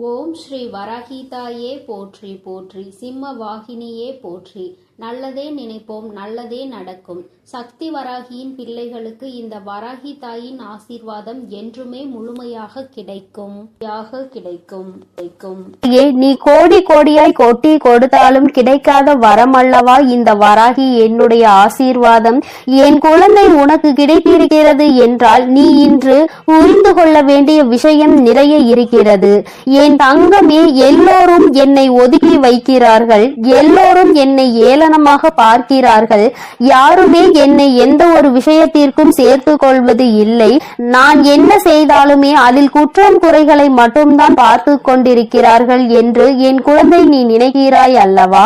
ஓம் ஸ்ரீ வராகிதாயே போற்றி போற்றி, சிம்ம வாகினியே போற்றி. நல்லதே நினைப்போம், நல்லதே நடக்கும். சக்தி வராகியின் பிள்ளைகளுக்கு இந்த வராகி தாயின் ஆசீர்வாதம் என்றுமே முழுமையாக கிடைக்கும். நீ கோடி கோடியாய் கொட்டி கொடுத்தாலும் கிடைக்காத வரம் அல்லவா இந்த வராகி என்னுடைய ஆசீர்வாதம். என் குழந்தை உனக்கு கிடைத்திருக்கிறது என்றால் நீ இன்று புரிந்து கொள்ள வேண்டிய விஷயம் நிறைய இருக்கிறது. என் தங்கமே, எல்லோரும் என்னை ஒதுக்கி வைக்கிறார்கள், எல்லோரும் என்னை ஏளனமாக பார்க்கிறார்கள். யாருமே என்னை எந்த ஒரு விஷயத்திற்கும் சேர்த்து கொள்வது இல்லை. நான் என்ன செய்தாலுமே அதில் குற்றம் குறைகளை மட்டும்தான் பார்த்து கொண்டிருக்கிறார்கள் என்று என் குழந்தை நீ நினைக்கிறாய் அல்லவா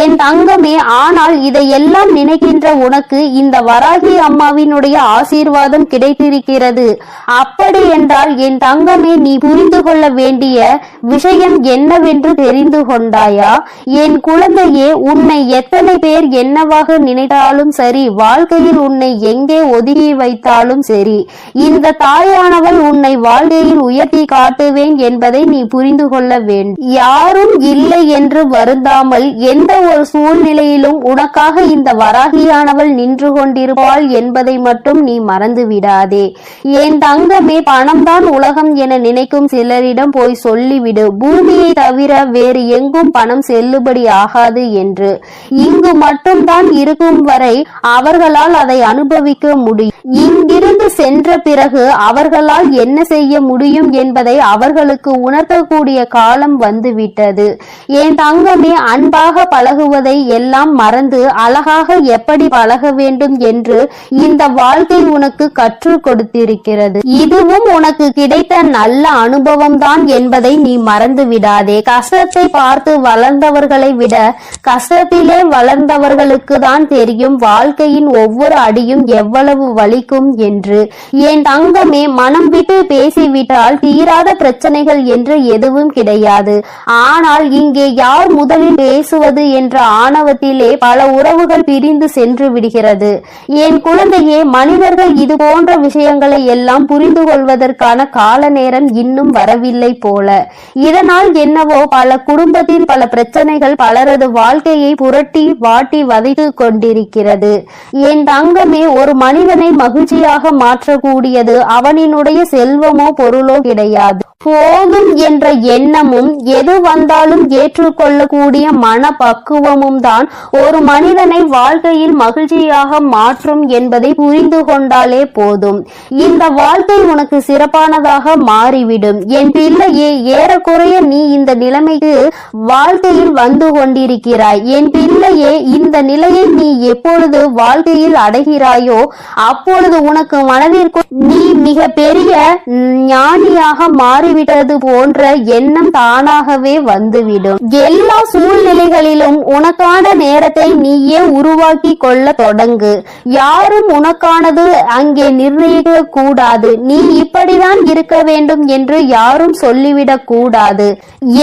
என் தங்கமே. ஆனால் இதையெல்லாம் நினைக்கின்ற உனக்கு இந்த வராகி அம்மாவினுடைய ஆசீர்வாதம் கிடைத்திருக்கிறது. அப்படி என்றால் என் தங்கமே, நீ புரிந்து கொள்ள வேண்டிய விஷயம் என்னவென்று தெரிந்து கொண்டாயா? என் குழந்தையே, உன்னை எத்தனை பேர் என்னவாக நினைத்தாலும் சரி, வாழ்க்கையில் உன்னை எங்கே ஒதுக்கி வைத்தாலும் சரி, இந்த தாயானவள் உன்னை வாழ்க்கையில் உயர்த்தி காட்டுவேன் என்பதை நீ புரிந்து கொள்ள வேண்டும். யாரும் இல்லை என்று வருந்தாமல் எந்த ஒரு சூழ்நிலையிலும் உனக்காக இந்த வராகியானவள் நின்று கொண்டிருப்பாள் என்பதை மட்டும் நீ மறந்து விடாதே. என் தங்கமே, பணம்தான் உலகம் என நினைக்கும் சிலரிடம் போய் சொல்லிவிடு, பூமியை தவிர வேறு எங்கும் பணம் செல்லுபடி ஆகாது என்று. இங்கு மட்டும்தான் இருக்கும் வரை அவர்களால் அதை அனுபவிக்க முடியும். இங்கிருந்து சென்ற பிறகு அவர்களால் என்ன செய்ய முடியும் என்பதை அவர்களுக்கு உணர்த்தக்கூடிய காலம் வந்துவிட்டது. என் தங்கமே, அன்பாக பழகுவதை எல்லாம் மறந்து அழகாக எப்படி பழக வேண்டும் என்று இந்த வாழ்க்கை உனக்கு கற்றுக் கொடுத்திருக்கிறது. இதுவும் உனக்கு கிடைத்த நல்ல அனுபவம் தான் என்பதை நீ மறந்து விடாதே. கஷ்டத்தை பார்த்து வளர்ந்தவர்களை விட கஷ்டத்திலே வளர்ந்தவர்களுக்கு தான் தெரியும் வாழ்க்கையின் ஒவ்வொரு அடியும் எவ்வளவு வலிக்கும் என்று. என் தங்கமே, மனம் விட்டு பேசிவிட்டால் தீராத பிரச்சனைகள் என்று எதுவும் கிடையாது. ஆனால் இங்கே யார் முதலில் பேசுவது என்ற ஆணவத்திலே பல உறவுகள் பிரிந்து சென்று விடுகிறது. என் குழந்தையே, மனிதர்கள் இது போன்ற விஷயங்களை எல்லாம் புரிந்து கொள்வதற்கான கால நேரம் இன்னும் வரவில்லை போல. இதனால் என்னவோ பல குடும்பத்தில் பல பிரச்சனைகள் பலரது வாழ்க்கையை புரட்டி வாட்டி வதைத்து கொண்டிருக்கிறது. என் தங்கமே, ஒரு மனிதனை மகிழ்ச்சியாக மாற்றக்கூடியது அவனினுடைய செல்வமோ பொருளோ கிடையாது. போதும் என்ற எண்ணமும் எது வந்தாலும் ஏற்றுக்கொள்ளக்கூடிய மன பக்குவமும் தான் ஒரு மனிதனை வாழ்க்கையில் மகிழ்ச்சியாக மாற்றும் என்பதை புரிந்து கொண்டாலே போதும். இந்த வாழ்க்கை உனக்கு சிறப்பானதாக மாறிவிடும். என் பிள்ளையே, ஏறக்குறைய நீ இந்த நிலைமைக்கு வாழ்க்கையில் வந்து கொண்டிருக்கிறாய். என் பிள்ளையே, இந்த நிலையை நீ எப்பொழுது வாழ்க்கையில் அடைகிறாயோ அப்பொழுது உனக்கு மனதிற்கு நீ மிக பெரிய ஞானியாக மாறிவிட்டது போன்ற எண்ணம் தானாகவே வந்துவிடும். எல்லா சூழ்நிலைகளிலும் உனக்கான நேரத்தை நீயே உருவாக்கி கொள்ள தொடங்கு. யாரும் உனக்கானது அங்கே நிர்ணயிக்க கூடாது. நீ இப்படிதான் இருக்க வேண்டும் என்று யாரும் சொல்லிவிடக் கூடாது.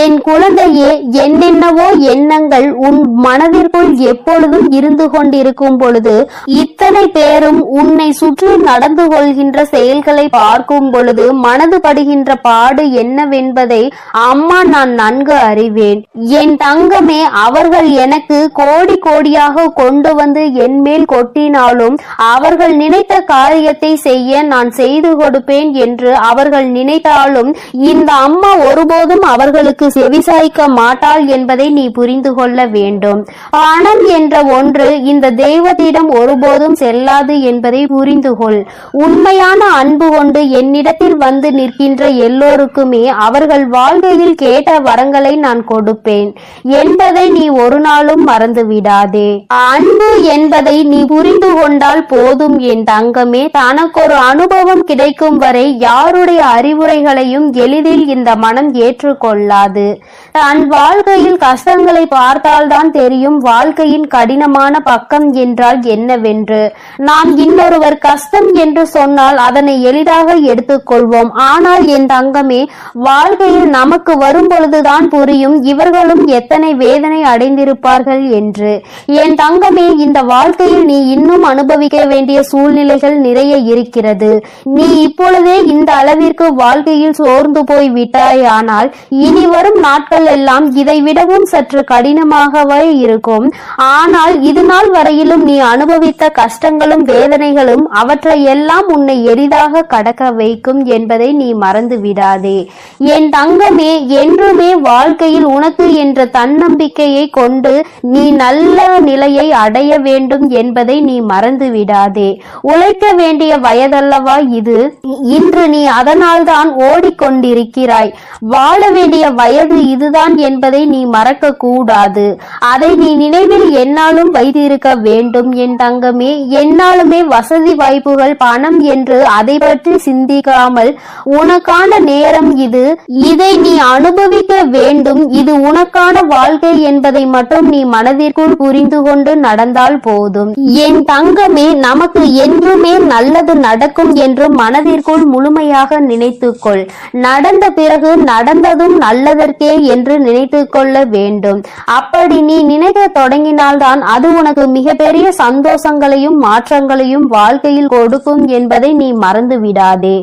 என் குழந்தையே, என்னென்னவோ எண்ணங்கள் உன் மனதிற்குள் எப்பொழுதும் இருந்து கொண்டிருக்கும் பொழுது, இத்தனை பேரும் உன்னை சுற்றி நடந்து கொள்கின்ற செயல்களை பார்க்கும் பொழுது மனது படுகின்ற பாடு என்னவென்பதை அம்மா நான் நன்கு அறிவேன். என் தங்கமே, அவர்கள் எனக்கு கோடி கோடியாக கொண்டு வந்து என் மேல் கொட்டினாலும் அவர்கள் நினைத்த காரியத்தை செய்ய நான் செய்து கொடுப்பேன் என்று அவர்கள் நினைத்தாலும் இந்த அம்மா ஒருபோதும் அவர்களுக்கு செவிசாய்க்க மாட்டாள் என்பதை நீ புரிந்து கொள்ள வேண்டும். பணம் என்ற ஒன்று இந்த தெய்வத்திடம் ஒருபோதும் செல்லாது என்பதை புரிந்து கொள். உண்மையான அன்பு கொண்டு என்னிடத்தில் வந்து நிற்கின்ற எல்லோருக்குமே அவர்கள் வாழ்க்கையில் கேட்ட வரங்களை நான் கொடுப்பேன் என்பதை நீ ஒரு நாளும் மறந்து விடாதே. அன்பு என்பதை நீ புரிந்து கொண்டால் போதும் என் தங்கமே. தனக்கொரு அனுபவம் கிடைக்கும் வரை யாருடைய அறிவுரைகளையும் எளிதில் இந்த மனம் ஏற்றுக்கொள்ளாது. தன் வாழ்க்கையில் கஷ்டங்களை பார்த்தால்தான் தெரியும் வாழ்க்கையின் கடினமான பக்கம் என்றால் என்னவென்று. நாம் இன்னொருவர் கஷ்டம் என்று சொன்னால் அதனை எளிதாக எடுத்துக்கொள்வோம். ஆனால் என் தங்கமே, தங்கமே, வாழ்க்கையில் நமக்கு வரும் பொழுதுதான் புரியும் இவர்களும் எத்தனை வேதனை அடைந்திருப்பார்கள் என்று. என் தங்கமே, இந்த வாழ்க்கையில் நீ இன்னும் அனுபவிக்க வேண்டிய சூழ்நிலைகள் நிறைய இருக்கிறது. நீ இப்பொழுதே இந்த அளவிற்கு வாழ்க்கையில் சோர்ந்து போய் விட்டாயானால் இனி வரும் நாட்கள் எல்லாம் இதை விடவும் சற்று கடினமாகவே இருக்கும். ஆனால் இது நாள் வரையிலும் நீ அனுபவித்த கஷ்டங்களும் வேதனைகளும் அவற்றை எல்லாம் உன்னை எளிதாக கடக்க வைக்கும் என்பதை நீ மறந்து விடாதே. என் தங்கமே, என்றுமே வாழ்க்கையில் உனக்கு என்ற தன்னம்பிக்கையை கொண்டு நீ நல்ல நிலையை அடைய வேண்டும் என்பதை நீ மறந்து விடாதே. உழைக்க வேண்டிய வயதல்லவா இது? இன்று நீ அதனால்தான் ஓடிக்கொண்டிருக்கிறாய். வாழ வேண்டிய வயது இதுதான் என்பதை நீ மறக்க கூடாது. அதை நீ நினைவில் என்னாலும் வைத்திருக்க வேண்டும் என் தங்கமே. என்னாலுமே வசதி வாய்ப்புகள் பணம் என்று அதை பற்றி சிந்திக்காமல் உனக்கான நேரம் இது, இதை நீ அனுபவிக்க வேண்டும், இது உனக்கான வாழ்க்கை என்பதை மட்டும் நீ மனதிற்குள் புரிந்து கொண்டு நடந்தால் போதும். என் தங்கமே, நமக்கு என்றுமே நல்லது நடக்கும் என்று மனதிற்குள் முழுமையாக நினைத்துக்கொள். நடந்த பிறகு நடந்ததும் நல்லதற்கே என்று நினைத்து கொள்ள வேண்டும். அப்படி நீ நினைக்க தொடங்கினால்தான் அது உனக்கு மிகப்பெரிய சந்தோஷங்களையும் மாற்றங்களையும் வாழ்க்கையில் கொடுக்கும் என்பதை நீ மறந்து விடாதே.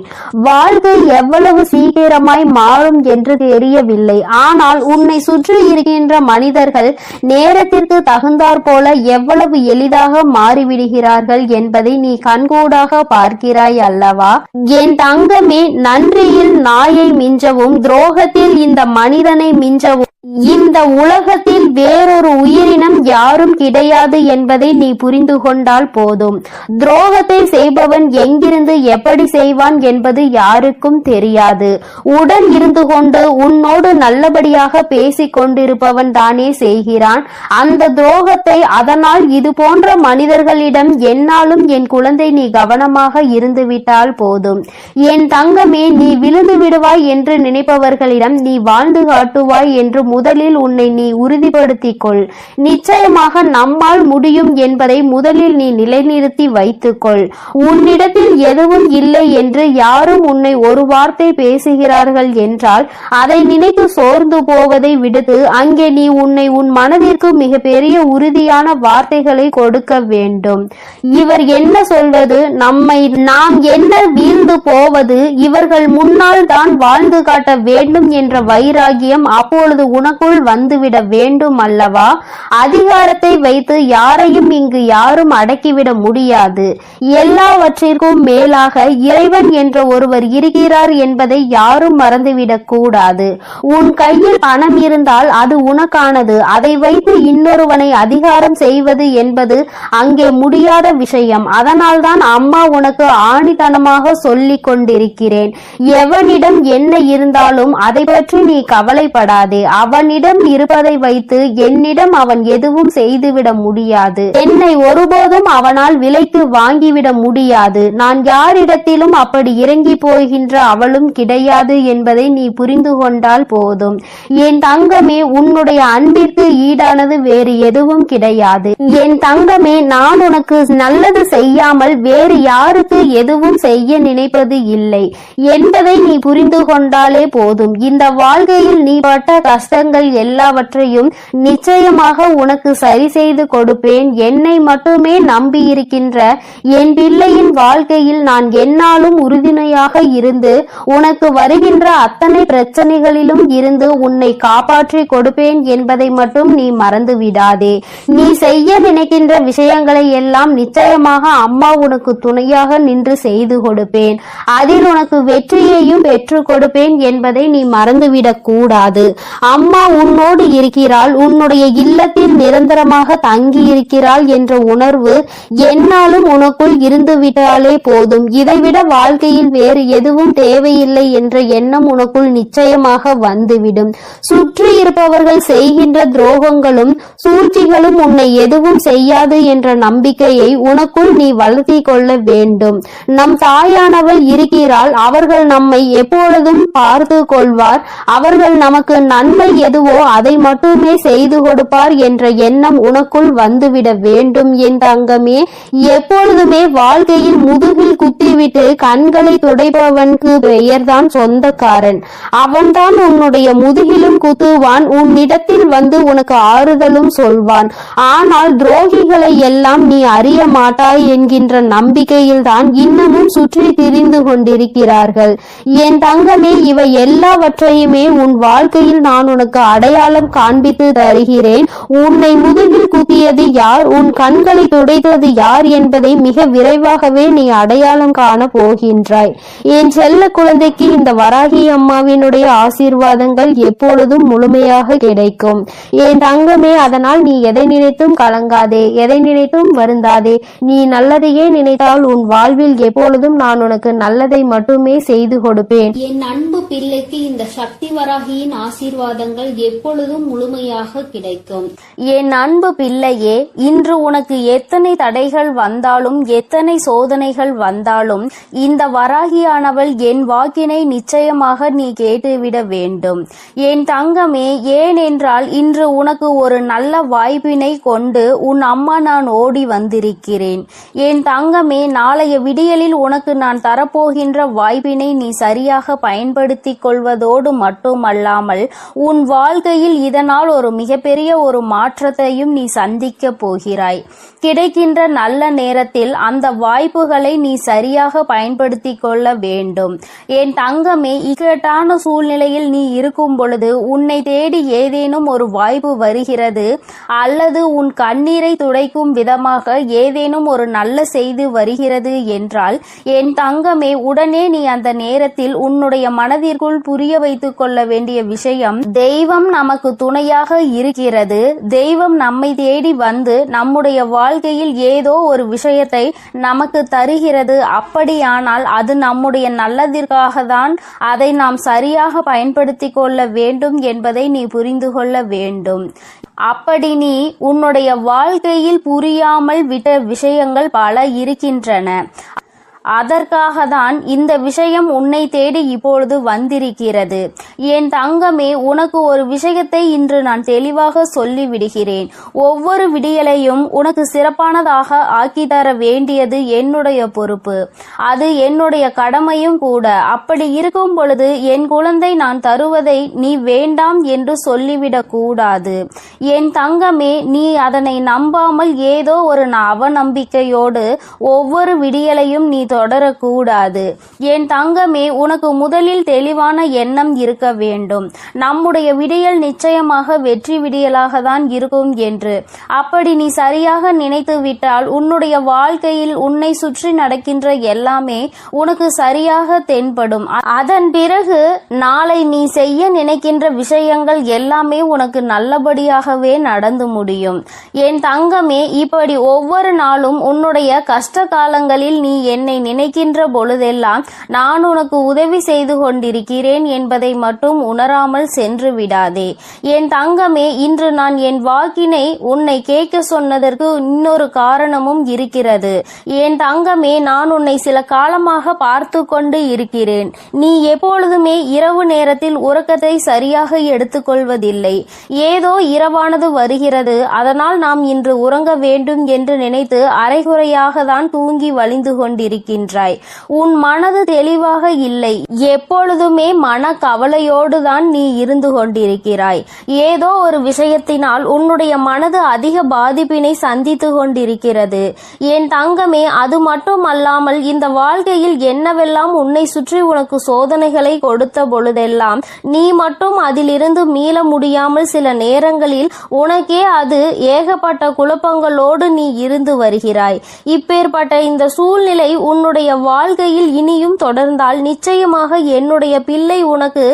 வாழ்க்கை எவ்வளவு சீக்கிரமாய் மாறும் என்று தெரியவில்லை. ஆனால் உன்னை சுற்றி இருக்கின்ற மனிதர்கள் நேரத்திற்கு தகுந்தாற் போல எவ்வளவு எளிதாக மாறிவிடுகிறார்கள் என்பதை நீ கண்கூடாக பார்க்கிறாய் அல்லவா? என் தங்கமே, நன்றியில் நாயை மிஞ்சவும் துரோகத்தில் இந்த மனிதனை மிஞ்சவும் இந்த உலகத்தில் வேறொரு உயிரினம் யாரும் கிடையாது என்பதை நீ புரிந்து கொண்டால் போதும். துரோகத்தை செய்பவன் எங்கிருந்து எப்படி செய்வான் என்பது யாருக்கும் தெரியாது. உடன் இருந்து கொண்டு உன்னோடு நல்லபடியாக பேசிக் கொண்டிருப்பவன் தானே செய்கிறான் அந்த துரோகத்தை. அதனால் இது போன்ற மனிதர்களிடம் என்னாலும் என் குழந்தை நீ கவனமாக இருந்து விட்டால் போதும். என் தங்கமே, நீ விழுந்து விடுவாய் என்று நினைப்பவர்களிடம் நீ வாழ்ந்து காட்டுவாய் என்று முதலில் உன்னை நீ உறுதிப்படுத்திக் கொள். நிச்சயமாக நம்மால் முடியும் என்பதை முதலில் நீ நிலைநிறுத்தி வைத்துக்கொள். உன்னிடத்தில் எதுவும் இல்லை என்று யாரும் உன்னை ஒரு வார்த்தை பேசுகிறார்கள் என்றால் அதை நினைத்து சோர்ந்து போவதை விடுத்து அங்கே நீ உன்னை உன் மனதிற்கு மிக பெரிய உறுதியான வார்த்தைகளை கொடுக்க வேண்டும். இவர் என்ன சொல்வது, நாம் என்ன வீழ்ந்து போவது, இவர்கள் முன்னால் தான் வாழ்ந்து காட்ட வேண்டும் என்ற வைராகியம் அப்பொழுது உனக்குள் வந்துவிட வேண்டும் அல்லவா? அதிகாரத்தை வைத்து யாரையும் இங்கு யாரும் அடக்கிவிட முடியாது. எல்லாவற்றிற்கும் மேலாக இறைவன் என்ற ஒருவர் இருக்கிறார் என்பதை யாரும் மறந்துவிடக் கூடாது. உன் கையில் பணம் இருந்தால் அது உனக்கானது. அதை வைத்து இன்னொருவனை அதிகாரம் செய்வது என்பது அங்கே முடியாத விஷயம். அதனால்தான் அம்மா உனக்கு ஆணித்தனமாக சொல்லிக் கொண்டிருக்கிறேன். எவனிடம் என்ன இருந்தாலும் அதை பற்றி நீ கவலைப்படாதே. அவனிடம் இருப்பதை வைத்து என்னிடம் அவன் எதுவும் செய்துவிட முடியாது. என்னை ஒருபோதும் அவனால் விலைக்கு வாங்கிவிட முடியாது. நான் யாரிடத்திலும் அப்படி இறங்கி போகின்ற அவளும் கிடையாது என்பதை நீ புரிந்து கொண்டால் போதும். என் தங்கமே, உன்னுடைய அன்பிற்கு ஈடானது வேறு எதுவும் கிடையாது. என் தங்கமே, நான் உனக்கு நல்லது செய்யாமல் வேறு யாருக்கு எதுவும் செய்ய நினைப்பது இல்லை என்பதை நீ புரிந்து கொண்டாலே போதும். இந்த வாழ்க்கையில் நீ பட்ட கஷ்டங்கள் எல்லாவற்றையும் நிச்சயமாக உனக்கு சரி செய்து கொடுப்பேன். என்னை மட்டுமே நம்பி இருக்கின்ற என் பிள்ளையின் வாழ்க்கையில் நான் என்னாலும் உறுதுணையாக இருந்து உனக்கு வருகின்ற அத்தனை பிரச்சனைகளிலும் இருந்து உன்னை காப்பாற்றி கொடுப்பேன் என்பதை மட்டும் நீ மறந்து விடாதே. நீ செய்ய நினைக்கின்ற விஷயங்களை எல்லாம் நிச்சயமாக அம்மா உனக்கு துணையாக நின்று செய்து கொடுப்பேன். அதில் உனக்கு வெற்றியையும் பெற்றுக் கொடுப்பேன் என்பதை நீ மறந்துவிடக் கூடாது. அம்மா உன்னோடு இருக்கிறாள், உன்னுடைய இல்லத்தில் நிரந்தரமாக தங்கி இருக்கிறாள் என்ற உணர்வு என்னாலும் உனக்குள் இருந்து விட்டாலே போதும். இதைவிட வாழ்க்கையில் வேறு எதுவும் தேவையில்லை என்ற எண்ணம் உனக்குள் நிச்சயமாக வந்துவிடும். சுற்றி இருப்பவர்கள் செய்கின்ற துரோகங்களும் சூழ்ச்சிகளும் உன்னை எதுவும் செய்யாது என்ற நம்பிக்கையை உனக்குள் நீ வளர்த்தி கொள்ள வேண்டும். நம் தாயானவள் இருக்கிறாள், அவர்கள் நம்மை எப்பொழுதும் பார்த்து கொள்வார். அவர்கள் நமக்கு நன்மை எதுவோ அதை மட்டுமே செய்து கொடுப்பார் என்ற எண்ணம் உனக்குள் வந்துவிட வேண்டும் என் தங்கமே. எப்பொழுதுமே வாழ்க்கையில் முதுகில் குத்திவிட்டு கண்களை துடைப்பவனுக்கு பெயர்தான் சொந்தக்காரன். அவன்தான் உன்னுடைய முதுகிலும் குத்துவான், உன்னிடத்தில் வந்து உனக்கு ஆறுதலும் சொல்வான். ஆனால் துரோகிகளை எல்லாம் நீ அறிய மாட்டாய் என்கின்ற நம்பிக்கையில் தான் இன்னமும் சுற்றி திரிந்து கொண்டிருக்கிறார்கள். என் தங்கமே, இவை எல்லாவற்றையுமே உன் வாழ்க்கையில் நான் உனக்கு அடையாளம் காண்பித்து தருகிறேன். உன்னை முதுகில் குத்தியது யார், உன் கண்களை துடைத்தது யார் என்பதை மிக விரைவாகவே நீ அடையாளம் காண போகின்றாய். என் செல்ல குழந்தைக்கு இந்த வராகி அம்மாவினுடைய ஆசீர்வாதங்கள் எப்பொழுதும் முழுமையாக கிடைக்கும் என் தங்கமே. அதனால் நீ எதை நினைத்தும் கலங்காதே, எதை நினைத்தும் வருந்தாதே. நீ நல்லதையே நினைத்தால் உன் வாழ்வில் எப்பொழுதும் நான் உனக்கு நல்லதை மட்டுமே செய்து கொடுப்பேன். என் அன்பு பிள்ளைக்கு இந்த சக்தி வராகியின் ஆசீர்வாதங்கள் எப்பொழுதும் முழுமையாக கிடைக்கும். என் அன்பு பிள்ளையே, இன்று உனக்கு எத்தனை தடைகள் வந்தாலும் எத்தனை சோதனைகள் வந்தாலும் இந்த வராகியானவள் என் வாக்கினை நிச்சயமாக நீ கேட்டுவிட வேண்டும் என் தங்கமே. ஏனென்றால் இன்று உனக்கு ஒரு நல்ல வாய்ப்பினை கொண்டு உன் அம்மா நான் ஓடி வந்திருக்கிறேன் என் தங்கமே. நாளைய விடியலில் உனக்கு நான் தரப்போகின்ற வாய்ப்பினை நீ சரியாக பயன்படுத்திக் கொள்வதோடு மட்டுமல்லாமல் உன் வாழ்க்கையில் இதனால் ஒரு மிகப்பெரிய ஒரு மாற்றத்தையும் நீ சந்திக்க போகிறாய். கிடைக்கின்ற நல்ல நேரத்தில் அந்த வாய்ப்புகளை நீ சரியாக பயன்படுத்தி கொள்ள வேண்டும் என் தங்கமே. இக்கட்டான சூழ்நிலையில் நீ இருக்கும் பொழுது உன்னை தேடி ஏதேனும் ஒரு வாய்ப்பு வருகிறது அல்லது உன் கண்ணீரை துடைக்கும் விதமாக ஏதேனும் ஒரு நல்ல செய்தி வருகிறது என்றால் என் தங்கமே, உடனே நீ அந்த நேரத்தில் உன்னுடைய மனதிற்குள் புரிய வைத்துக் கொள்ள வேண்டிய விஷயம், தெய்வம் நமக்கு துணையாக இருக்கிறது. தெய்வம் நம்மை தேடி வந்து நம்முடைய வாழ்க்கையில் ஏதோ ஒரு விஷயத்தை நமக்கு தருகிறது. அப்படியானால் அது நம்முடைய நல்லதிற்காக தான். அதை நாம் சரியாக பயன்படுத்தி கொள்ள வேண்டும் என்பதை நீ புரிந்து கொள்ள வேண்டும். அப்படி நீ உன்னுடைய வாழ்க்கையில் புரியாமல் விட்ட விஷயங்கள் பல இருக்கின்றன. அதற்காக தான் இந்த விஷயம் உன்னை தேடி இப்பொழுது வந்திருக்கிறது என் தங்கமே. உனக்கு ஒரு விஷயத்தை இன்று நான் தெளிவாக சொல்லிவிடுகிறேன். ஒவ்வொரு விடியலையும் உனக்கு சிறப்பானதாக ஆக்கி தர வேண்டியது என்னுடைய பொறுப்பு, அது என்னுடைய கடமையும் கூட. அப்படி இருக்கும் பொழுது என் குழந்தை நான் தருவதை நீ வேண்டாம் என்று சொல்லிவிடக் கூடாது என் தங்கமே. நீ அதனை நம்பாமல் ஏதோ ஒரு அவநம்பிக்கையோடு ஒவ்வொரு விடியலையும் நீ தொடரக்கூடாது என் தங்கமே. உனக்கு முதலில் தெளிவான எண்ணம் இருக்க வேண்டும், நம்முடைய விடியல் நிச்சயமாக வெற்றி விடியலாக தான் இருக்கும் என்று. அப்படி நீ சரியாக நினைத்து விட்டால் உன்னுடைய வாழ்க்கையில் உன்னை சுற்றி நடக்கின்ற எல்லாமே உனக்கு சரியாக தென்படும். அதன் பிறகு நாளை நீ செய்ய நினைக்கின்ற விஷயங்கள் எல்லாமே உனக்கு நல்லபடியாகவே நடந்து முடியும் என் தங்கமே. இப்படி ஒவ்வொரு நாளும் உன்னுடைய கஷ்ட காலங்களில் நீ என்னை நினைக்கின்ற பொழுதெல்லாம் நான் உனக்கு உதவி செய்து கொண்டிருக்கிறேன் என்பதை மட்டும் உணராமல் சென்று விடாதே என் தங்கமே. இன்று நான் என் வாக்கினை உன்னை கேட்க சொன்னதற்கு இன்னொரு காரணமும் இருக்கிறது என் தங்கமே. நான் உன்னை சில காலமாக பார்த்து கொண்டு இருக்கிறேன். நீ எப்பொழுதுமே இரவு நேரத்தில் உறக்கத்தை சரியாக எடுத்துக்கொள்வதில்லை. ஏதோ இரவானது வருகிறது, அதனால் நாம் இன்று உறங்க வேண்டும் என்று நினைத்து அரைகுறையாக தான் தூங்கி வழிந்து கொண்டிருக்கின்றாய். உன் மனது தெளிவாக இல்லை. எப்பொழுதுமே மன கவலையோடு தான் நீ இருந்து கொண்டிருக்கிறாய். ஏதோ ஒரு விஷயத்தினால் உன்னுடைய மனது அதிக பாதிப்பினை சந்தித்து கொண்டிருக்கிறது என் தங்கமே. அது மட்டுமல்லாமல் இந்த வாழ்க்கையில் என்னவெல்லாம் உன்னை சுற்றி உனக்கு சோதனைகளை கொடுத்த பொழுதெல்லாம் நீ மட்டும் அதிலிருந்து மீள முடியாமல் சில நேரங்களில் உனக்கே அது ஏகப்பட்ட குழப்பங்களோடு நீ இருந்து வருகிறாய். இப்பேற்பட்ட இந்த சூழ்நிலை உன்னுடைய வாழ்க்கையில் இனியும் தொடர்ந்தால் நிச்சயமாக என்னுடைய பிள்ளை உனக்கு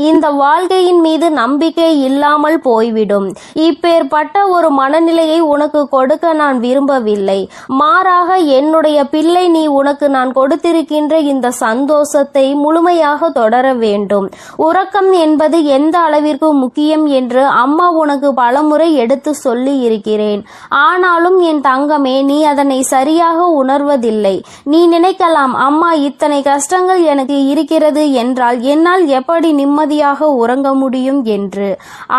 இந்த வாழ்க்கையின் மீது நம்பிக்கை இல்லாமல் போய்விடும். இப்பேற்பட்ட ஒரு மனநிலையை உனக்கு கொடுக்க நான் விரும்பவில்லை. மாறாக என்னுடைய பிள்ளை, நீ உனக்கு நான் கொடுத்திருக்கின்ற இந்த சந்தோஷத்தை முழுமையாக தொடர வேண்டும். உறக்கம் என்பது எந்த அளவிற்கு முக்கியம் என்று அம்மா உனக்கு பலமுறை எடுத்து சொல்லி இருக்கிறேன். ஆனாலும் என் தங்கமே, நீ அதனை சரியாக உணர்வதில்லை. நீ நினைக்கலாம், அம்மா இத்தனை கஷ்டங்கள் எனக்கு இருக்கிறது என்றால் என்னால் எப்படி நிம்மதியாக உறங்க முடியும் என்று.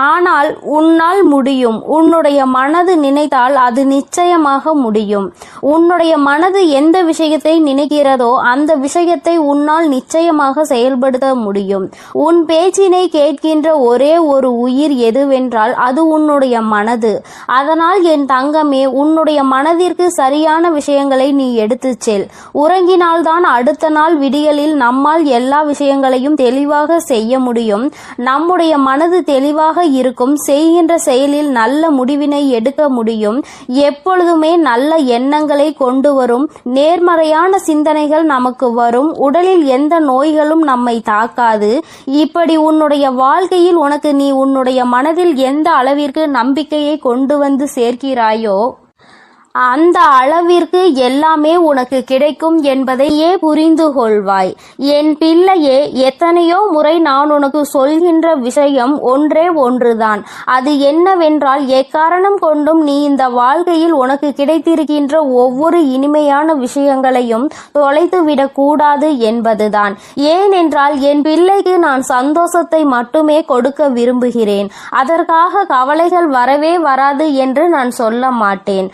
ஆனால் உன்னால் முடியும். உன்னுடைய மனது நினைத்தால் அது நிச்சயமாக முடியும். உன்னுடைய மனது எந்த விஷயத்தை நினைக்கிறதோ அந்த விஷயத்தை உன்னால் நிச்சயமாக செயல்படுத்த முடியும். உன் பேச்சினை கேட்கின்ற ஒரே ஒரு உயிர் எதுவென்றால் அது உன்னுடைய மனது. அதனால் என் தங்கமே, உன்னுடைய மனதிற்கு சரியான விஷயங்களை நீ எடுத்துச் செல். உறங்கினால்தான் அடுத்த நாள் விடியலில் நம்மால் எல்லா விஷயங்களையும் தெளிவாக செய்ய முடியும். நம்முடைய மனது தெளிவாக இருக்கும். செய்கின்ற செயலில் நல்ல முடிவினை எடுக்க முடியும். எப்பொழுதுமே நல்ல எண்ணங்களை கொண்டு வரும். நேர்மறையான சிந்தனைகள் நமக்கு வரும். உடலில் எந்த நோய்களும் நம்மை தாக்காது. இப்படி உன்னுடைய வாழ்க்கையில் உனக்கு நீ உன்னுடைய மனதில் எந்த அளவிற்கு நம்பிக்கையை கொண்டு வந்து சேர்க்கிறாயோ அந்த அளவிற்கு எல்லாமே உனக்கு கிடைக்கும் என்பதையே புரிந்து கொள்வாய். என் பிள்ளையே, எத்தனையோ முறை நான் உனக்கு சொல்கின்ற விஷயம் ஒன்றே ஒன்றுதான். அது என்னவென்றால், எக்காரணம் கொண்டும் நீ இந்த வாழ்க்கையில் உனக்கு கிடைத்திருக்கின்ற ஒவ்வொரு இனிமையான விஷயங்களையும் தொலைத்துவிடக் கூடாது என்பதுதான். ஏனென்றால் என் பிள்ளைக்கு நான் சந்தோஷத்தை மட்டுமே கொடுக்க விரும்புகிறேன். அதற்காக கவலைகள் வரவே வராது என்று நான் சொல்ல மாட்டேன்.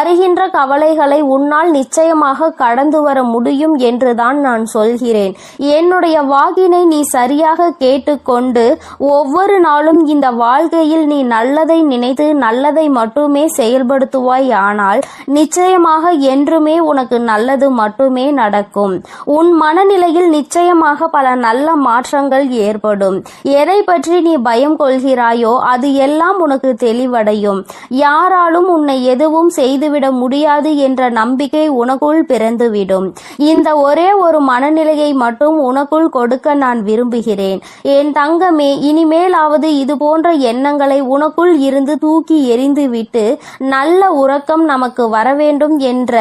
வருகின்ற கவலைகளை உன்னால் நிச்சயமாக கடந்து வர முடியும் என்றுதான் நான் சொல்கிறேன். என்னுடைய வாக்கினை நீ சரியாக கேட்டுக்கொண்டு ஒவ்வொரு நாளும் இந்த வாழ்க்கையில் நீ நல்லதை நினைத்து நல்லதை மட்டுமே செயல்படுத்துவாய். ஆனால் நிச்சயமாக என்றுமே உனக்கு நல்லது மட்டுமே நடக்கும். உன் மனநிலையில் நிச்சயமாக பல நல்ல மாற்றங்கள் ஏற்படும். எதை பற்றி நீ பயம் கொள்கிறாயோ அது எல்லாம் உனக்கு தெளிவடையும். யாராலும் உன்னை எதுவும் செய்துவிட முடியாது என்ற நம்பிக்கை உனக்குள் பிறந்துவிடும். இந்த ஒரே ஒரு மனநிலையை மட்டும் உனக்குள் கொடுக்க நான் விரும்புகிறேன். என் தங்கமே, இனிமேலாவது இது போன்ற எண்ணங்களை உனக்குள் இருந்து தூக்கி எறிந்துவிட்டு நல்ல உறக்கம் நமக்கு வர வேண்டும் என்ற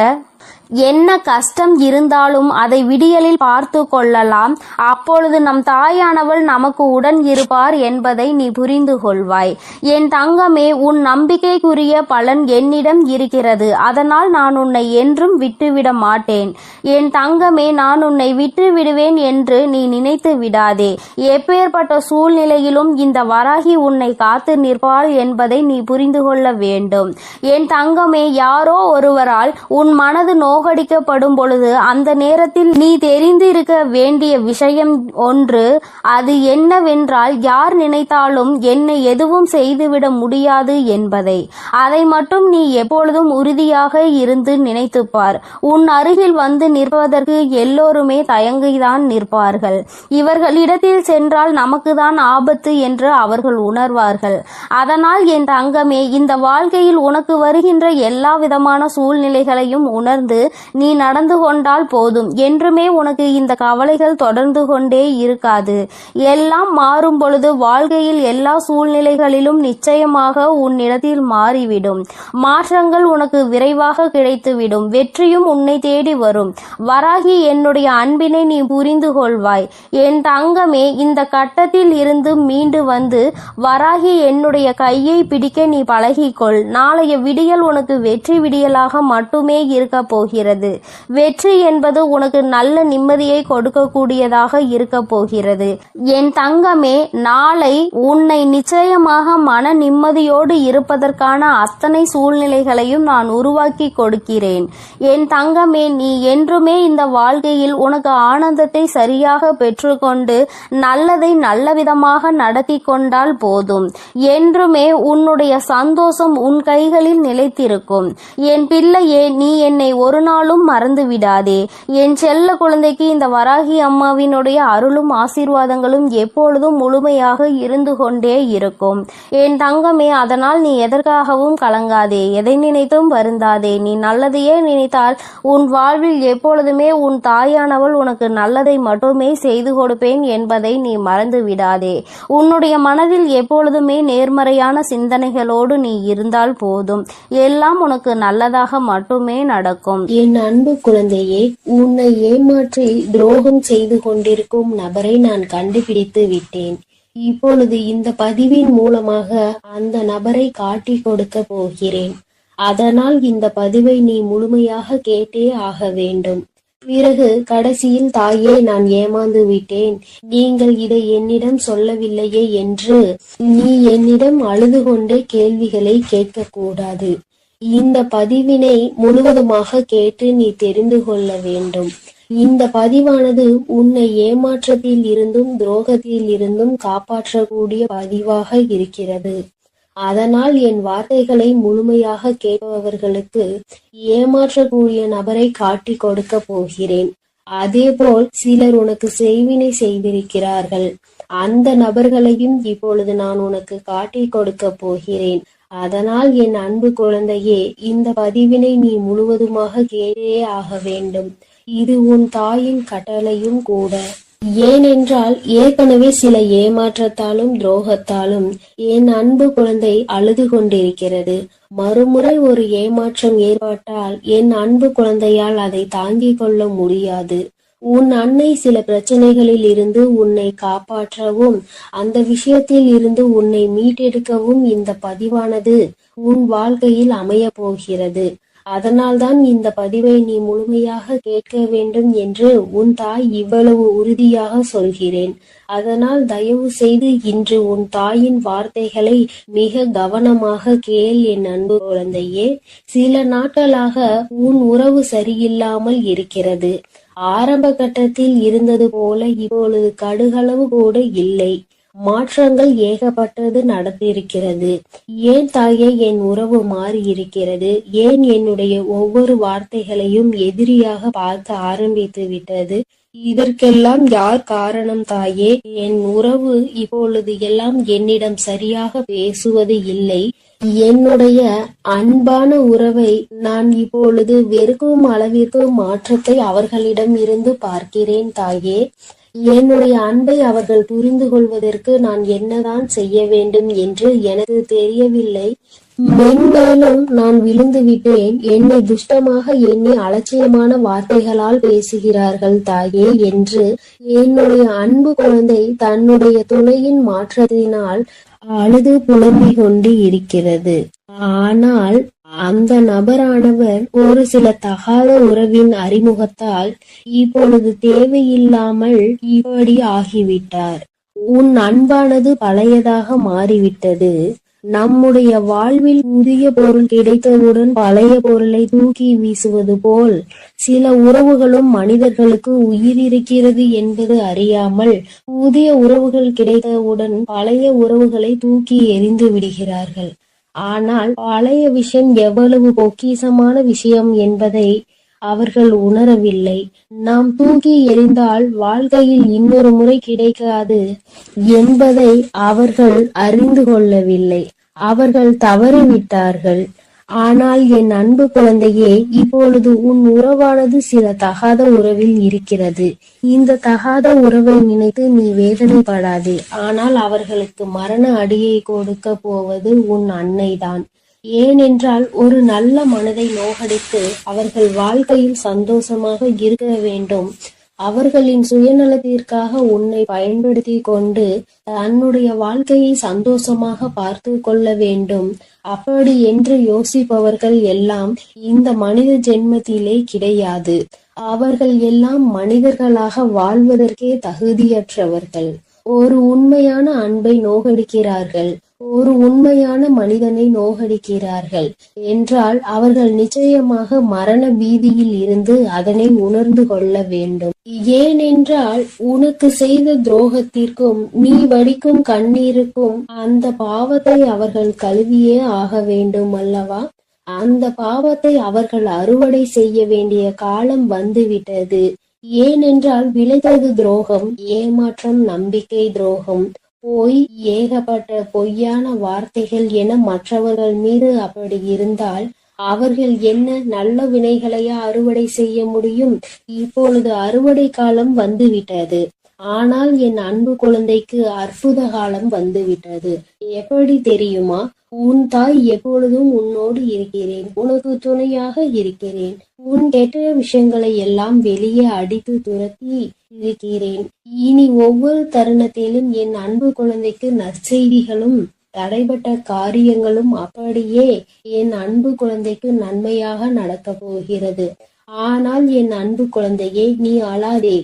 என்ன கஷ்டம் இருந்தாலும் அதை விடியலில் பார்த்து கொள்ளலாம். அப்பொழுது நம் தாயானவள் நமக்கு உடன் இருப்பார் என்பதை நீ புரிந்து கொள்வாய். என் தங்கமே, உன் நம்பிக்கைக்குரிய பலன் என்னிடம் இருக்கிறது. அதனால் நான் உன்னை என்றும் விட்டுவிட மாட்டேன். என் தங்கமே, நான் உன்னை விட்டு விடுவேன் என்று நீ நினைத்து விடாதே. எப்பேற்பட்ட சூழ்நிலையிலும் இந்த வராகி உன்னை காத்து நிற்பாள் என்பதை நீ புரிந்து கொள்ள வேண்டும். என் தங்கமே, யாரோ ஒருவரால் உன் மனது நோகடிக்கப்படும் பொழுது அந்த நேரத்தில் நீ தெரிந்திருக்க வேண்டிய விஷயம் ஒன்று. அது என்னவென்றால், யார் நினைத்தாலும் என்னை எதுவும் செய்துவிட முடியாது என்பதை. அதை மட்டும் நீ எப்பொழுதும் உறுதியாக இருந்து நினைத்துப்பார். உன் அருகில் வந்து நிற்பதற்கு எல்லோருமே தயங்கிதான் நிற்பார்கள். இவர்களிடத்தில் சென்றால் நமக்குதான் ஆபத்து என்று அவர்கள் உணர்வார்கள். அதனால் என் தங்கமே, இந்த வாழ்க்கையில் உனக்கு வருகின்ற எல்லா விதமான சூழ்நிலைகளையும் உணர்ந்து நீ நடந்து கொண்டால் போதும். என்றுமே உனக்கு இந்த கவலைகள் தொடர்ந்து கொண்டே இருக்காது. எல்லாம் மாறும் பொழுது வாழ்க்கையில் எல்லா சூழ்நிலைகளிலும் நிச்சயமாக உன்னிடத்தில் மாறிவிடும். மாற்றங்கள் உனக்கு விரைவாக கிடைத்துவிடும். வெற்றியும் உன்னை தேடி வரும். வராகி, என்னுடைய அன்பினை நீ புரிந்து கொள்வாய். என் தங்கமே, இந்த கட்டத்தில் இருந்து மீண்டு வந்து வராகி என்னுடைய கையை பிடிக்க நீ பழகிக்கொள். நாளைய விடியல் உனக்கு வெற்றி விடியலாக மட்டுமே இருக்க போகிறது. வெற்றி என்பது உனக்கு நல்ல நிம்மதியை கொடுக்கக்கூடியதாக இருக்க போகிறது. என் தங்கமே, நாளை உன்னை நிச்சயமாக மன நிம்மதியோடு இருப்பதற்கான அத்தனை சூழ்நிலைகளையும் நான் உருவாக்கி கொடுக்கிறேன். என் தங்கமே, நீ என்றுமே இந்த வாழ்க்கையில் உனக்கு ஆனந்தத்தை சரியாக பெற்றுக்கொண்டு நல்லதை நல்ல விதமாக நடத்தி கொண்டால் போதும். என்றுமே உன்னுடைய சந்தோஷம் உன் கைகளில் நிலைத்திருக்கும். என் பிள்ளையே, நீ என்னை ஒரு நாளும் மறந்து விடாதே. என் செல்ல குழந்தைக்கு இந்த வராகி அம்மாவினுடைய அருளும் ஆசீர்வாதங்களும் எப்பொழுதும் முழுமையாக இருந்து கொண்டே இருக்கும். என் தங்கமே, அதனால் நீ எதற்காகவும் கலங்காதே. எதை நினைத்தும் வருந்தாதே. நீ நல்லதையே நினைத்தால் உன் வாழ்வில் எப்பொழுதுமே உன் தாயானவள் உனக்கு நல்லதை மட்டுமே செய்து கொடுப்பேன் என்பதை நீ மறந்து விடாதே. உன்னுடைய மனதில் எப்பொழுதுமே நேர்மறையான சிந்தனைகளோடு நீ இருந்தால் போதும். எல்லாம் உனக்கு நல்லதாக மட்டுமே நடக்கும். என் அன்பு குழந்தையே, உன்னை ஏமாற்றி துரோகம் செய்து கொண்டிருக்கும் நபரை நான் கண்டுபிடித்து விட்டேன். இப்பொழுது இந்த பதிவின் மூலமாக அந்த நபரை காட்டி கொடுக்க போகிறேன். அதனால் இந்த பதிவை நீ முழுமையாக கேட்டே ஆக வேண்டும். பிறகு கடைசியில் தாயே நான் ஏமாந்து விட்டேன், நீங்கள் இதை என்னிடம் சொல்லவில்லையே என்று நீ என்னிடம் அழுது கொண்டே கேள்விகளை கேட்கக்கூடாது. இந்த பதிவினை முழுவதுமாக கேட்டு நீ தெரிந்து கொள்ள வேண்டும். இந்த பதிவானது உன்னை ஏமாற்றத்தில் இருந்தும் துரோகத்தில் இருந்தும் காப்பாற்றக்கூடிய பதிவாக இருக்கிறது. அதனால் என் வார்த்தைகளை முழுமையாக கேட்பவர்களுக்கு ஏமாற்றக்கூடிய நபரை காட்டி கொடுக்க போகிறேன். அதேபோல் சிலர் உனக்கு செய்வினை செய்திருக்கிறார்கள். அந்த நபர்களையும் இப்பொழுது நான் உனக்கு காட்டி கொடுக்க போகிறேன். அதனால் என் அன்பு குழந்தையே, இந்த பதிவினை நீ முழுவதுமாக கேட்டே ஆக வேண்டும். இது உன் தாயின் கட்டளையும் கூட. ஏனென்றால் ஏற்கனவே சில ஏமாற்றத்தாலும் துரோகத்தாலும் என் அன்பு குழந்தை அழுது கொண்டிருக்கிறது. மறுமுறை ஒரு ஏமாற்றம் ஏற்பட்டால் என் அன்பு குழந்தையால் அதை தாங்கிக் கொள்ள முடியாது. உன் அன்னை சில பிரச்சனைகளில் இருந்து உன்னை காப்பாற்றவும் அந்த விஷயத்தில் இருந்து உன்னை மீட்டெடுக்கவும் இந்த பதிவானது உன் வாழ்க்கையில் அமைய போகிறது. அதனால்தான் இந்த பதிவை நீ முழுமையாக கேட்க வேண்டும் என்று உன் தாய் இவ்வளவு உறுதியாக சொல்கிறேன். அதனால் தயவு செய்து இன்று உன் தாயின் வார்த்தைகளை மிக கவனமாக கேள் என் அன்பு குழந்தையே. சில நாட்களாக உன் உறவு சரியில்லாமல் இருக்கிறது. ஆரம்ப கட்டத்தில் இருந்தது போல இப்பொழுது கடுகளவு கூட இல்லை. மாற்றங்கள் ஏகப்பட்டது நடந்திருக்கிறது. ஏன் தாயே என் உறவு மாறி இருக்கிறது? ஏன் என்னுடைய ஒவ்வொரு வார்த்தைகளையும் எதிரியாக பார்க்க ஆரம்பித்து விட்டது? இதற்கெல்லாம் யார் காரணம் தாயே? என் உறவு இப்பொழுது எல்லாம் என்னிடம் சரியாக பேசுவது இல்லை. என்னுடைய அன்பான உறவை நான் இப்பொழுது வெறுக்கும் அளவிற்கு மாற்றத்தை அவர்களிடம் இருந்து பார்க்கிறேன் தாயே. என்னுடைய அன்பை அவர்கள் புரிந்து கொள்வதற்கு நான் என்னதான் செய்ய வேண்டும் என்று எனக்கு தெரியவில்லை. மென்மேலும் நான் விழுந்து விட்டேன். என்னை துஷ்டமாக எண்ணி அலட்சியமான வார்த்தைகளால் பேசுகிறார்கள் தாயே என்று என்னுடைய அன்பு குழந்தை தன்னுடைய துணையின் மாற்றத்தினால் அழுது புலம்பிக் கொண்டு இருக்கிறது. ஆனால் அந்த நபரானவர் ஒரு சில தகாத உறவின் அறிமுகத்தால் இப்பொழுது தேவையில்லாமல் இப்படி ஆகிவிட்டார். உன் அன்பானது பழையதாக மாறிவிட்டது. நம்முடைய வாழ்வில் புதிய பொருள் கிடைத்தவுடன் பழைய பொருளை தூக்கி வீசுவது போல் சில உறவுகளும் மனிதர்களுக்கு உயிர் இருக்கிறது என்பது அறியாமல் புதிய உறவுகள் கிடைத்தவுடன் பழைய உறவுகளை தூக்கி எறிந்து விடுகிறார்கள். ஆனால் பழைய விஷயம் எவ்வளவு பொக்கிஷமான விஷயம் என்பதை அவர்கள் உணரவில்லை. நாம் தூக்கி எறிந்தால் வாழ்க்கையில் இன்னொரு முறை கிடைக்காது என்பதை அவர்கள் அறிந்து கொள்ளவில்லை. அவர்கள் தவறிவிட்டார்கள். ஆனால் என் அன்பு குழந்தையே, இப்பொழுது உன் உறவானது சில தகாத உறவில் இருக்கிறது. இந்த தகாத உறவை நினைத்து நீ வேதனைப்படாதே. ஆனால் அவர்களுக்கு மரண அடியை கொடுக்க போவது உன் அன்னைதான். ஏனென்றால் ஒரு நல்ல மனதை நோகடித்து அவர்கள் வாழ்க்கையில் சந்தோஷமாக இருக்க வேண்டும். அவர்களின் சுயநலத்திற்காக உன்னை பயன்படுத்தி கொண்டு தன்னுடைய வாழ்க்கையை சந்தோஷமாக பார்த்து கொள்ள வேண்டும். அப்படி என்று யோசிப்பவர்கள் எல்லாம் இந்த மனித ஜென்மத்திலே கிடையாது. அவர்கள் எல்லாம் மனிதர்களாக வாழ்வதற்கே தகுதியற்றவர்கள். ஒரு உண்மையான அன்பை நோகடிக்கிறார்கள், ஒரு உண்மையான மனிதனை நோகடிக்கிறார்கள் என்றால் அவர்கள் நிச்சயமாக மரண பீதியில் இருந்து அதனை உணர்ந்து கொள்ள வேண்டும். ஏனென்றால் உனக்கு செய்த துரோகத்திற்கும் நீ வடிக்கும் கண்ணீருக்கும் அந்த பாவத்தை அவர்கள் கழுவியே ஆக வேண்டும் அல்லவா? அந்த பாவத்தை அவர்கள் அறுவடை செய்ய வேண்டிய காலம் வந்துவிட்டது. ஏனென்றால் விளைந்தது துரோகம், ஏமாற்றம், நம்பிக்கை துரோகம், பொய், ஏகப்பட்ட பொய்யான வார்த்தைகள் என மற்றவர்கள் மீது அப்படி இருந்தால் அவர்கள் என்ன நல்ல வினைகளையா அறுவடை செய்ய முடியும்? இப்பொழுது அறுவடை காலம் வந்துவிட்டது. ஆனால் என் அன்பு குழந்தைக்கு அற்புத காலம் வந்துவிட்டது. எப்படி தெரியுமா? உன் தாய் எப்பொழுதும் உன்னோடு இருக்கிறேன், உனக்கு துணையாக இருக்கிறேன். உன் கெட்ட விஷயங்களை எல்லாம் வெளியே அடித்து துரத்தி இருக்கிறேன். இனி ஒவ்வொரு தருணத்திலும் என் அன்பு குழந்தைக்கு நற்செய்திகளும் தடைபட்ட காரியங்களும் அப்படியே என் அன்பு குழந்தைக்கு நன்மையாக நடக்க போகிறது. ஆனால் என் அன்பு குழந்தையே, நீ அழாதே.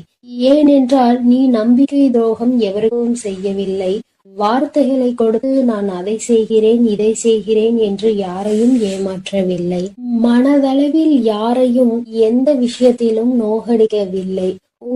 ஏனென்றால் நீ நம்பிக்கை துரோகம் எவருக்கும் செய்யவில்லை. வார்த்தைகளை கொடுத்து நான் அதை செய்கிறேன் இதை செய்கிறேன் என்று யாரையும் ஏமாற்றவில்லை. மனதளவில் யாரையும் எந்த விஷயத்திலும் நோகடிக்கவில்லை.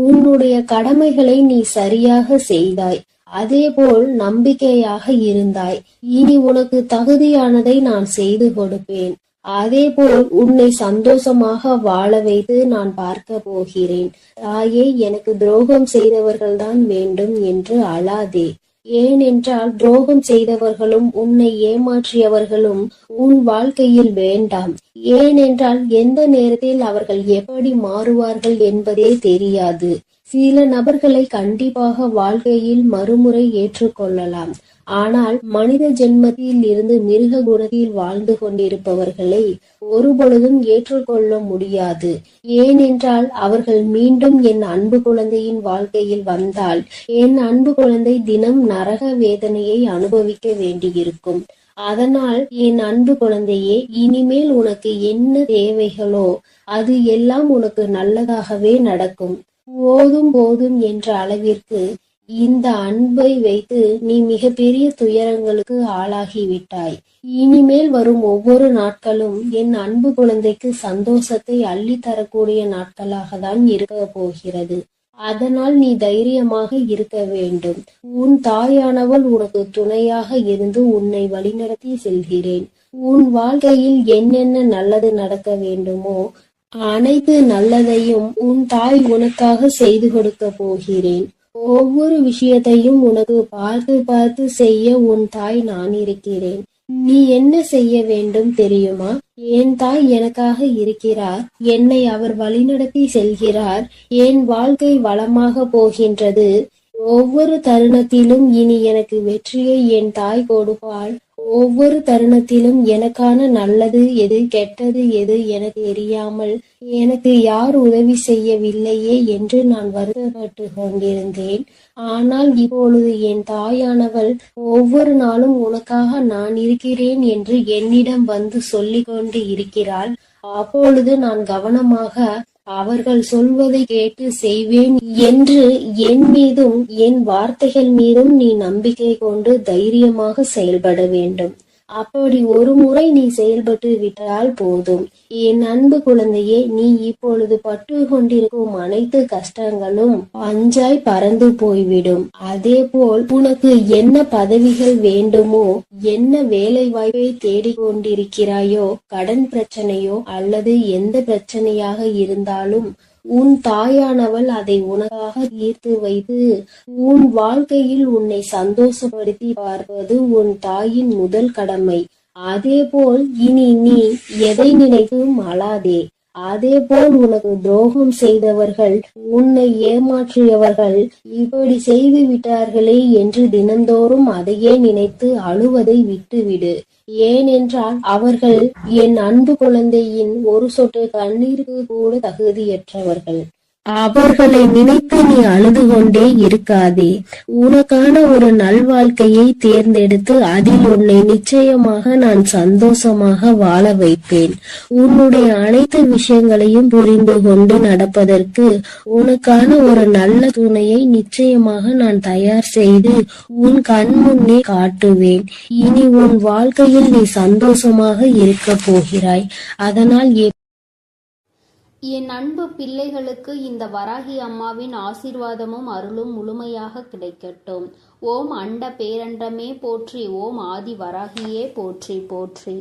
உன்னுடைய கடமைகளை நீ சரியாக செய்தாய். அதேபோல் நம்பிக்கையாக இருந்தாய். இனி உனக்கு தகுதியானதை நான் செய்து கொடுப்பேன். அதேபோல் உன்னை சந்தோஷமாக வாழ வைத்து நான் பார்க்க போகிறேன். தாயே, எனக்கு துரோகம் செய்தவர்கள்தான் வேண்டும் என்று அழாதே. ஏனென்றால் துரோகம் செய்தவர்களும் உன்னை ஏமாற்றியவர்களும் உன் வாழ்க்கையில் வேண்டாம். ஏனென்றால் எந்த நேரத்தில் அவர்கள் எப்படி மாறுவார்கள் என்பதே தெரியாது. சில நபர்களை கண்டிப்பாக வாழ்க்கையில் மறுமுறை ஏற்றுக்கொள்ளலாம். ஆனால் மனித ஜென்மத்தில் இருந்து மிருக குணத்தில் வாழ்ந்து கொண்டிருப்பவர்களை ஒருபொழுதும் ஏற்றுக்கொள்ள முடியாது. ஏனென்றால் அவர்கள் மீண்டும் என் அன்பு குழந்தையின் வாழ்க்கையில் வந்தால் என் அன்பு குழந்தை தினம் நரக வேதனையை அனுபவிக்க வேண்டியிருக்கும். அதனால் என் அன்பு குழந்தையே, இனிமேல் உனக்கு என்ன தேவைகளோ அது எல்லாம் உனக்கு நல்லதாகவே நடக்கும். போதும் போதும் என்ற அளவிற்கு இந்த அன்பை வைத்து நீ மிகப்பெரிய துயரங்களுக்கு ஆளாகிவிட்டாய். இனிமேல் வரும் ஒவ்வொரு நாட்களும் என் அன்பு குழந்தைக்கு சந்தோஷத்தை அள்ளி தரக்கூடிய நாட்களாக தான் இருக்க போகிறது. அதனால் நீ தைரியமாக இருக்க வேண்டும். உன் தாயானவள் உனக்கு துணையாக இருந்து உன்னை வழிநடத்தி செல்கிறேன். உன் வாழ்க்கையில் என்னென்ன நல்லது நடக்க வேண்டுமோ அனைத்து நல்லதையும் உன் தாய் உனக்காக செய்து கொடுக்க போகிறேன். ஒவ்வொரு விஷயத்தையும் உனக்கு பார்த்து பார்த்து செய்ய உன் தாய் நான் இருக்கிறேன். நீ என்ன செய்ய வேண்டும் தெரியுமா? என் தாய் எனக்காக இருக்கிறார். என்னை அவர் வழிநடத்தி செல்கிறார். என் வாழ்க்கை வளமாக போகின்றது. ஒவ்வொரு தருணத்திலும் இனி எனக்கு வெற்றியை என் தாய் கொடுப்பாள். ஒவ்வொரு தருணத்திலும் எனக்கான நல்லது எது கெட்டது எது என தெரியாமல் எனக்கு யார் உதவி செய்யவில்லையே என்று நான் வருத்தப்பட்டு கொண்டிருந்தேன். ஆனால் இப்பொழுது என் தாயானவள் ஒவ்வொரு நாளும் உனக்காக நான் இருக்கிறேன் என்று என்னிடம் வந்து சொல்லிக் கொண்டு இருக்கிறாள். அப்பொழுது நான் கவனமாக அவர்கள் சொல்வதை கேட்டு செய்வேன் என்று என் மீதும் என் வார்த்தைகள் மீதும் நீ நம்பிக்கை கொண்டு தைரியமாக செயல்பட வேண்டும். அப்படி ஒரு முறை நீ செயல்பட்டு விட்டால் போதும். என் அன்பு குழந்தையே, நீ இப்பொழுது பட்டு கொண்டிருக்கும் அனைத்து கஷ்டங்களும் பஞ்சாய் பறந்து போய்விடும். அதேபோல் உனக்கு என்ன பதவிகள் வேண்டுமோ, என்ன வேலை வாய்ப்பை தேடிக்கொண்டிருக்கிறாயோ, கடன் பிரச்சனையோ அல்லது எந்த பிரச்சனையாக இருந்தாலும் உன் தாயானவள் அதை உனக்காக தீர்த்து வைத்து உன் வாழ்க்கையில் உன்னை சந்தோஷப்படுத்தி பார்ப்பது உன் தாயின் முதல் கடமை. அதேபோல் இனி நீ எதை நினைத்தும் அழாதே. அதேபோல் உனக்கு துரோகம் செய்தவர்கள், உன்னை ஏமாற்றியவர்கள் இப்படி செய்து விட்டார்களே என்று தினந்தோறும் அதையே நினைத்து அழுவதை விட்டுவிடு. ஏனென்றால் அவர்கள் என் அன்பு குழந்தையின் ஒரு சொட்டு கண்ணீருக்கு கூட தகுதியற்றவர்கள். அவர்களை நினைத்து நீ அழுது கொண்டே இருக்காதே. உனக்கான ஒரு நல்வாழ்க்கையை தேர்ந்தெடுத்து அதில் உன்னை நிச்சயமாக நான் சந்தோஷமாக வாழ வைப்பேன். உன்னுடைய அனைத்து விஷயங்களையும் புரிந்து கொண்டு நடப்பதற்கு உனக்கான ஒரு நல்ல துணையை நிச்சயமாக நான் தயார் செய்து உன் கண் முன்னே காட்டுவேன். இனி உன் வாழ்க்கையில் நீ சந்தோஷமாக இருக்க போகிறாய். அதனால் என் அன்பு பிள்ளைகளுக்கு இந்த வராகி அம்மாவின் ஆசீர்வாதமும் அருளும் முழுமையாக கிடைக்கட்டும். ஓம் அண்ட பேரண்டமே போற்றி. ஓம் ஆதி வராகியே போற்றி போற்றி.